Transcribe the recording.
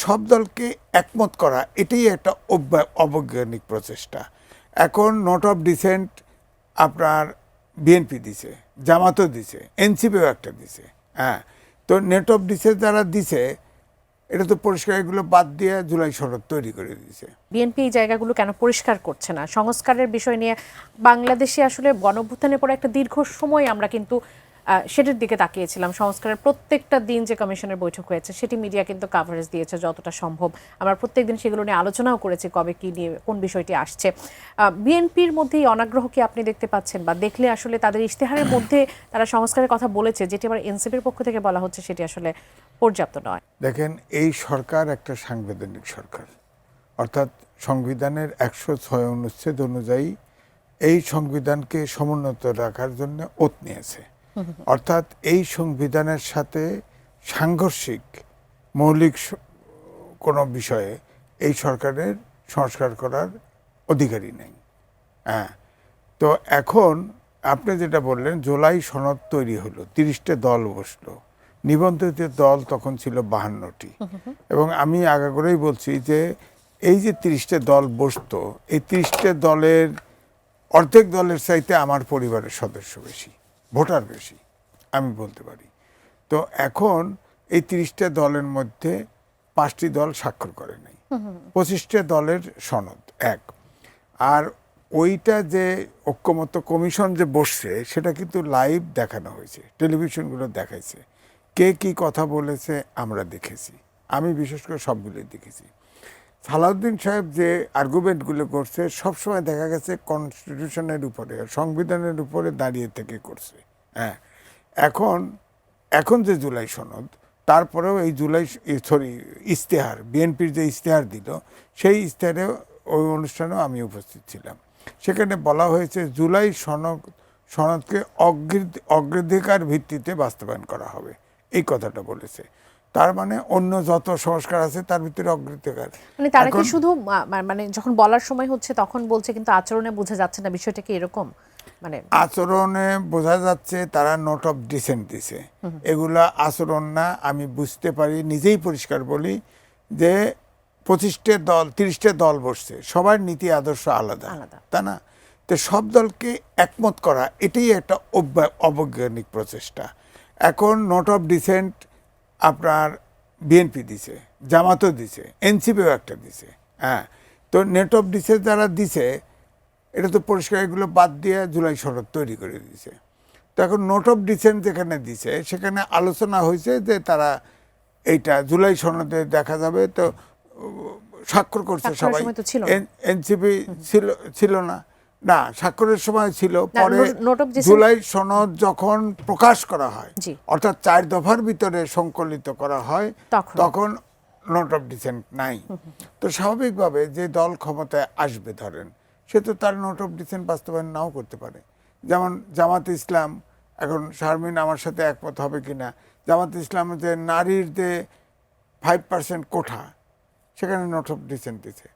সব দলকে একমত করা এটাই একটা অবৈজ্ঞানিক প্রচেষ্টা। এখন নোট অফ ডিসেন্ট আপনার বিএনপি দিছে, জামাতও দিছে, এনসিপিও একটা দিছে। হ্যাঁ, তো নেট অফ ডিসেন্ট যারা দিছে এটা তো পরিষ্কার, এগুলো বাদ দিয়ে জুলাই সনদ তৈরি করে দিয়েছে। বিএনপি এই জায়গাগুলো কেন পরিষ্কার করছে না? সংস্কারের বিষয় নিয়ে বাংলাদেশে আসলে গণঅভ্যুত্থানের পরে একটা দীর্ঘ সময় আমরা কিন্তু সেটার দিকে তাকিয়েছিলাম। সংস্কারের প্রত্যেকটা দিন যে কমিশনের বৈঠক হয়েছে সেটি মিডিয়া কিন্তু কাভারেজ দিয়েছে যতটা সম্ভব। আমরা প্রত্যেকদিন সেগুলো নিয়ে আলোচনাও করেছি, কবে কি নিয়ে কোন বিষয়টি আসছে। বিএনপির মধ্যে এই অনাগ্রহ কি আপনি দেখতে পাচ্ছেন, বা দেখলে আসলে তাদের ইশতেহারের মধ্যে তারা সংস্কারের কথা বলেছে যেটি আবার এনসিপির পক্ষ থেকে বলা হচ্ছে সেটি আসলে পর্যাপ্ত নয়? দেখেন, এই সরকার একটা সাংবিধানিক সরকার, অর্থাৎ সংবিধানের 106 অনুচ্ছেদ অনুযায়ী এই সংবিধানকে সমুন্নত রাখার জন্য ওত নিয়েছে। অর্থাৎ এই সংবিধানের সাথে সাংঘর্ষিক মৌলিক কোনো বিষয়ে এই সরকারের সংস্কার করার অধিকারই নেই। হ্যাঁ, তো এখন আপনি যেটা বললেন, জুলাই সনদ তৈরি হলো, 30টা দল বসলো, নিবন্ধিত দল তখন ছিল 52টি। এবং আমি আগাগোড়াই বলছি যে এই যে 30টা দল বসতো, এই 30টা দলের অর্ধেক দলের চাইতে আমার পরিবারের সদস্য বেশি, ভোটার বেশি, আমি বলতে পারি। তো এখন এই 30টা দলের মধ্যে 5টি দল স্বাক্ষর করে নাই, 25টা দলের সনদ এক। আর ওইটা যে ঐক্যমত্য কমিশন যে বসছে সেটা কিন্তু লাইভ দেখানো হয়েছে, টেলিভিশনগুলো দেখাইছে, কে কি কথা বলেছে আমরা দেখেছি, আমি বিশেষ করে সবগুলোই দেখেছি। সালাউদ্দিন সাহেব যে আর্গুমেন্টগুলো করছে সবসময় দেখা গেছে কনস্টিটিউশনের উপরে, সংবিধানের উপরে দাঁড়িয়ে থেকে করছে। হ্যাঁ, এখন যে জুলাই সনদ, তারপরেও এই ইশতেহার, বিএনপির যে ইশতেহার দিল, সেই ইশতেহারে ওই অনুষ্ঠানেও আমি উপস্থিত ছিলাম। সেখানে বলা হয়েছে জুলাই সনদকে অগ্রাধিকার ভিত্তিতে বাস্তবায়ন করা হবে, এই কথাটা বলেছে। তার মানে অন্য যত সংস্কার আছে তার ভিতরে অগ্রাধিকার। মানে তারা কি শুধু মানে যখন বলার সময় হচ্ছে তখন বলছে, কিন্তু আচরণে বোঝা যাচ্ছে না বিষয়টা কি এরকম? মানে আচরণে বোঝা যাচ্ছে তারা নোট অফ ডিসেন্ট দিছে, এগুলা আচরণ না। আমি বুঝতে পারি, নিজেই পরিষ্কার বলি যে 25টা দল 30টা দল বসছে, সবার নীতি আদর্শ আলাদা, তা না? তো সব দলকে একমত করা এটাই একটা অবৈজ্ঞানিক প্রচেষ্টা। এখন নোট অফ ডিসেন্ট আপনার বিএনপি দিছে, জামাতও দিছে, এনসিপিও একটা দিছে। হ্যাঁ, তো নেট অফ ডিসেন্ট যারা দিছে এটা তো পরিষ্কার, এগুলো বাদ দিয়ে জুলাই সনদ তৈরি করে দিয়েছে। তো এখন নোট অফ ডিসেন্ট যেখানে দিছে সেখানে আলোচনা হয়েছে যে তারা এইটা জুলাই সনদে দেখা যাবে, তো স্বাক্ষর করছে সবাই। এনসিপি ছিল না, না স্বাক্ষরের সময় ছিল, পরে জুলাই সনদ যখন প্রকাশ করা হয়, অর্থাৎ 4 দফার ভিতরে সংকলিত করা হয়, তখন নোট অফ ডিসেন্ট নাই। তো স্বাভাবিকভাবে যে দল ক্ষমতায় আসবে ধরেন, সে তো তার নোট অফ ডিসেন্ট বাস্তবায়ন নাও করতে পারে। যেমন জামাত ইসলাম, এখন শারমিন আমার সাথে একমত হবে কিনা, জামাত ইসলাম যে নারীর যে 5% কোঠা, সেখানে নোট অফ ডিসেন্ট দিছে।